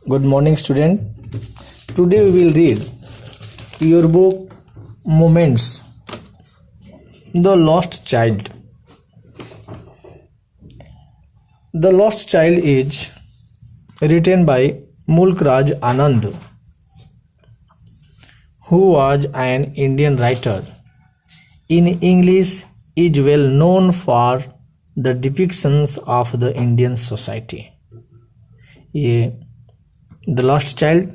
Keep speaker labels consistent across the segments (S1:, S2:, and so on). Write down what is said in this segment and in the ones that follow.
S1: Good morning, student. Today we will read your book Moments, The Lost Child. The Lost Child is written by Mulk Raj Anand, who was an Indian writer. In English, is well known for the depictions of the Indian society. ये the lost child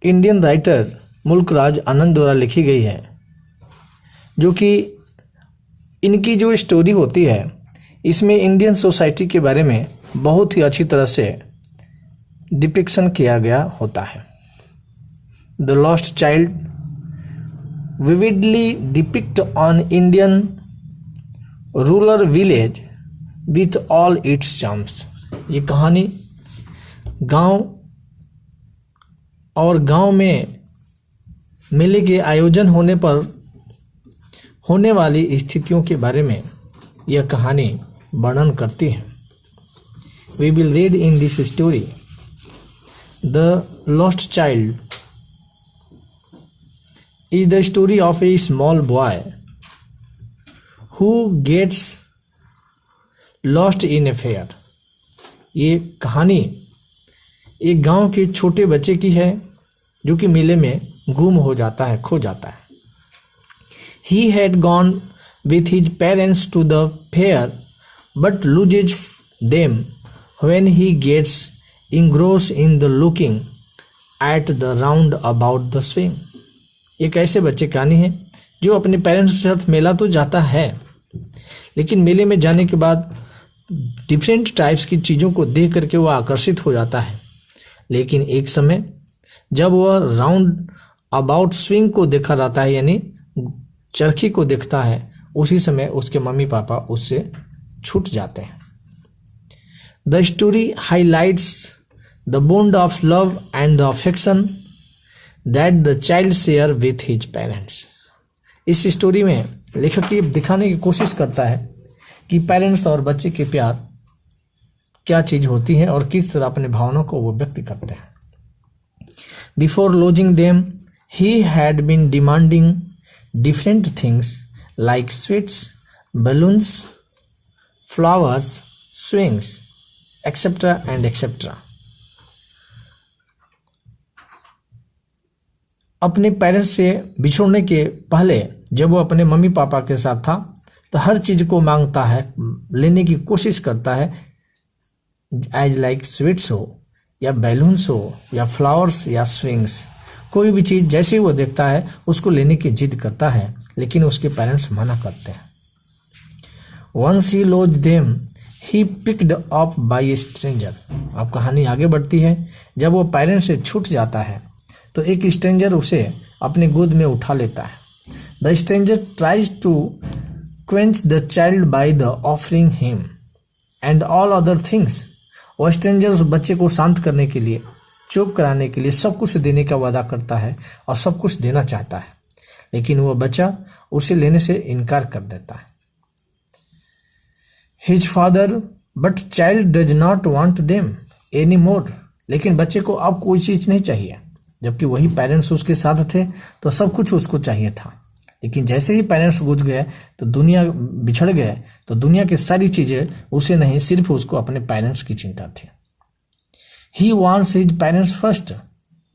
S1: Indian writer मुल्क राज आनंद द्वारा लिखी गई है, जो कि इनकी जो स्टोरी होती है इसमें इंडियन सोसाइटी के बारे में बहुत ही अच्छी तरह से डिपिक्शन किया गया होता है. The lost child vividly depict on Indian rural village with all it's charms. ये कहानी गांव और गांव में मेले के आयोजन होने पर होने वाली स्थितियों के बारे में यह कहानी वर्णन करती है. We will read in this story the lost child is the story of a small boy who gets lost in a fair. ये कहानी एक गांव के छोटे बच्चे की है जो कि मेले में गुम हो जाता है, खो जाता है. He had gone with his parents to the fair but loses them when he gets engrossed in the looking at the round about the swing. एक ऐसे बच्चे की कहानी है जो अपने पेरेंट्स के साथ मेला तो जाता है, लेकिन मेले में जाने के बाद डिफरेंट टाइप्स की चीज़ों को देख करके वह आकर्षित हो जाता है. लेकिन एक समय जब वह राउंड अबाउट स्विंग को देखा जाता है, यानी चरखी को देखता है, उसी समय उसके मम्मी पापा उससे छूट जाते हैं. The story highlights the bond of love and the affection that the child share with his parents. इस स्टोरी में लेखक ये दिखाने की कोशिश करता है कि पेरेंट्स और बच्चे के प्यार क्या चीज़ होती है और किस तरह अपने भावनाओं को वो व्यक्त करते हैं. Before losing them he had been demanding different things like sweets, balloons, flowers, swings, etcetera and etcetera. अपने पेरेंट्स से बिछोड़ने के पहले जब वो अपने मम्मी पापा के साथ था तो हर चीज़ को मांगता है, लेने की कोशिश करता है, एज लाइक स्वीट्स हो या बैलून्स हो या फ्लावर्स या स्विंग्स. कोई भी चीज़ जैसे वो देखता है उसको लेने की जिद करता है, लेकिन उसके पेरेंट्स मना करते हैं. Once he lose them he picked up by a stranger. अब कहानी आगे बढ़ती है. जब वो पेरेंट्स से छूट जाता है तो एक स्ट्रेंजर उसे अपने गोद में उठा लेता है. The stranger tries to quench the child by the offering him and all other things. वह स्ट्रेंजर उस बच्चे को शांत करने के लिए, चुप कराने के लिए सब कुछ देने का वादा करता है और सब कुछ देना चाहता है, लेकिन वह बच्चा उसे लेने से इनकार कर देता है. His father but child does not want them any more. लेकिन बच्चे को अब कोई चीज़ नहीं चाहिए, जबकि वही पेरेंट्स उसके साथ थे तो सब कुछ उसको चाहिए था. लेकिन जैसे ही पेरेंट्स गुजर गए तो दुनिया बिछड़ गए तो दुनिया की सारी चीज़ें उसे नहीं, सिर्फ उसको अपने पेरेंट्स की चिंता थी. He wants his parents first.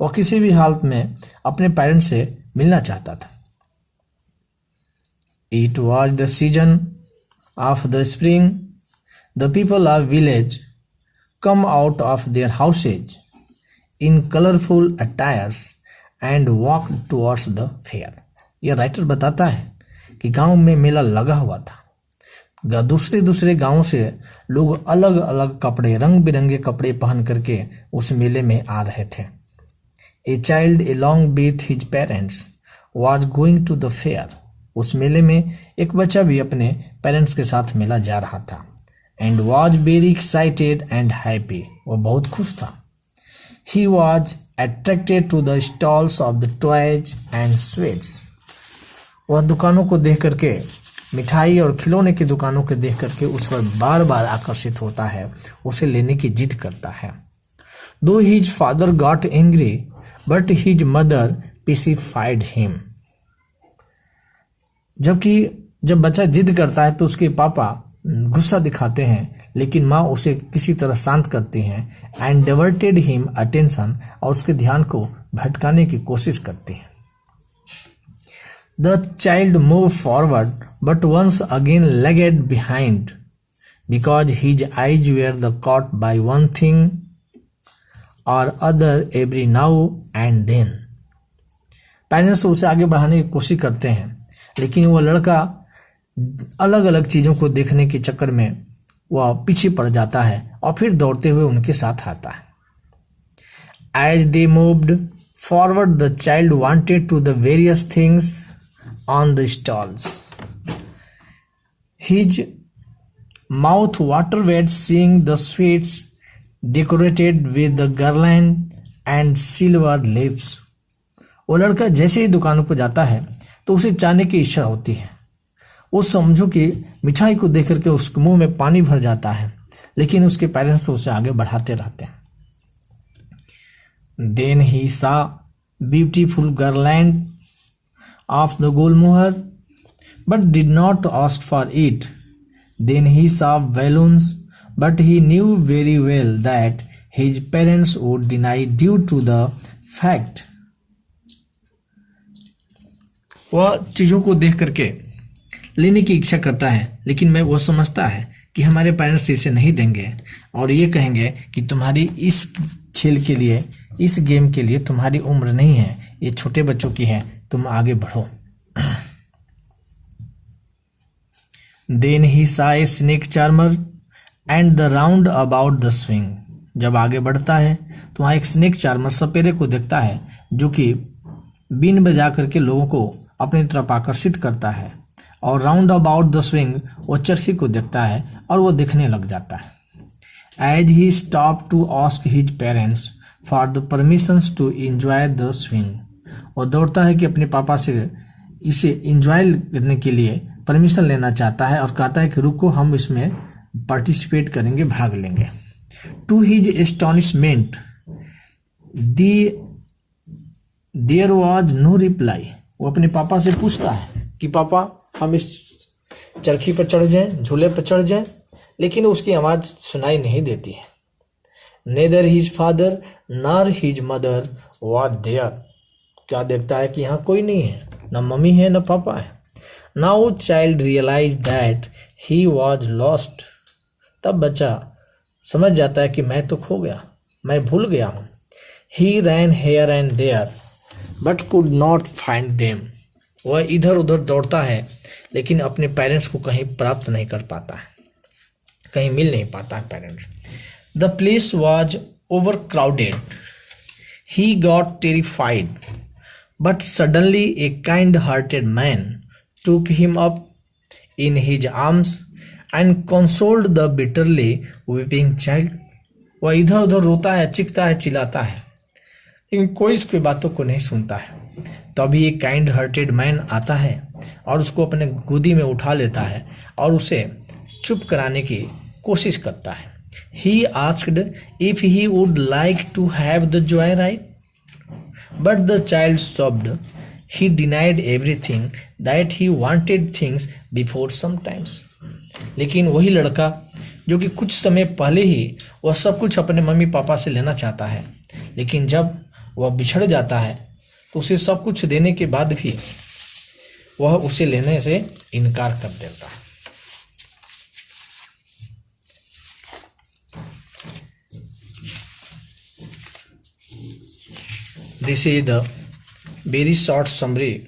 S1: वो किसी भी हालत में अपने पेरेंट्स से मिलना चाहता था. It was the season of the spring. The people of village come out of their houses in colorful attires and walk towards the fair. यह राइटर बताता है कि गांव में मेला लगा हुआ था. दूसरे दूसरे गांवों से लोग अलग अलग कपड़े, रंग बिरंगे कपड़े पहन करके उस मेले में आ रहे थे. A child along with his parents was going to the fair. उस मेले में एक बच्चा भी अपने पेरेंट्स के साथ मेला जा रहा था. And was very excited and happy. वो बहुत खुश था. He was attracted to the stalls of the toys and sweets. वह दुकानों को देख करके, मिठाई और खिलौने की दुकानों को देख करके उस पर बार बार आकर्षित होता है, उसे लेने की जिद करता है. Though his father got angry, but his mother pacified him. जबकि जब बच्चा जिद करता है तो उसके पापा गुस्सा दिखाते हैं, लेकिन माँ उसे किसी तरह शांत करती हैं. एंड डाइवर्टेड हिम अटेंशन, और उसके ध्यान को भटकाने की कोशिश करती हैं. The child move forward but once again lagged behind because his eyes were the caught by one thing or other every now and then. Parents उसे आगे बढ़ाने की कोशिश करते हैं, लेकिन वह लड़का अलग अलग चीज़ों को देखने के चक्कर में वह पीछे पड़ जाता है और फिर दौड़ते हुए उनके साथ आता है. As they moved forward the child wanted to the various things on the stalls. His mouth watered seeing the sweets decorated with the garland and silver lips. वो लड़का जैसे ही दुकानों पर जाता है तो उसे चाहने की इच्छा होती है. वो समझो कि मिठाई को देख करके उसके मुंह में पानी भर जाता है, लेकिन उसके पेरेंट्स उसे आगे बढ़ाते रहते हैं. Then he saw beautiful garland of the gulmohar but did not ask for it. Then he saw balloons but he knew very well that his parents would deny due to the fact. वह चीज़ों को देख करके लेने की इच्छा करता है, लेकिन वो समझता है कि हमारे पेरेंट्स इसे नहीं देंगे और ये कहेंगे कि तुम्हारी इस खेल के लिए, इस गेम के लिए तुम्हारी उम्र नहीं है, ये छोटे बच्चों की है, तुम आगे बढ़ो. देन ही सा a snake charmer and the round about the swing. जब आगे बढ़ता है तो वहाँ एक स्नेक चार्मर सपेरे को देखता है जो कि बीन बजा करके लोगों को अपनी तरफ आकर्षित करता है, और राउंड अबाउट द स्विंग वो चरखी को देखता है और वो देखने लग जाता है. As he stop to ask his parents for the permissions to enjoy the swing. वो दौड़ता है कि अपने पापा से इसे एंजॉय करने के लिए परमिशन लेना चाहता है और कहता है कि रुको, हम इसमें पार्टिसिपेट करेंगे, भाग लेंगे. To his astonishment there was no reply. वो अपने पापा से पूछता है कि पापा हम इस चरखी पर चढ़ जाएं, झूले पर चढ़ जाएं, लेकिन उसकी आवाज़ सुनाई नहीं देती है. Neither his father nor his mother was there. क्या देखता है कि यहाँ कोई नहीं है, न मम्मी है न पापा है. Now child realise that he was lost. तब बच्चा समझ जाता है कि मैं तो खो गया, मैं भूल गया हूँ. He ran here and there but could not find them. वह इधर उधर दौड़ता है, लेकिन अपने पेरेंट्स को कहीं प्राप्त नहीं कर पाता है, कहीं मिल नहीं पाता है parents. The place was over crowded. He got terrified but suddenly a kind hearted man टूक him up in his arms and consoled the bitterly weeping child. वह इधर उधर रोता है, चीखता है, चिल्लाता है, लेकिन कोई इसकी बातों को नहीं सुनता है. तभी एक काइंड हार्टेड मैन आता है और उसको अपने गोदी में उठा लेता है और उसे चुप कराने की कोशिश करता है. He asked if he would like to have the joy ride but the child sobbed. He denied everything that he wanted things before sometimes. लेकिन वही लड़का जो कि कुछ समय पहले ही वह सब कुछ अपने मम्मी पापा से लेना चाहता है, लेकिन जब वह बिछड़ जाता है तो उसे सब कुछ देने के बाद भी वह उसे लेने से इनकार कर देता है. This is the very short summary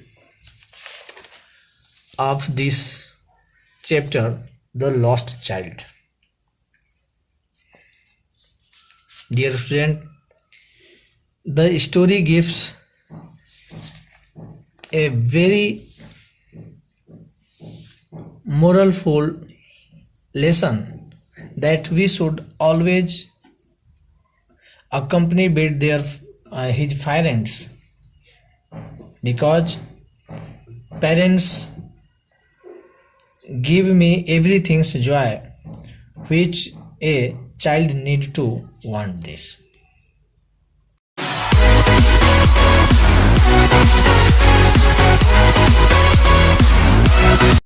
S1: of this chapter, The Lost Child. Dear student, the story gives a very moralful lesson that we should always accompany with his parents, because parents give me everything's joy which a child need to want this.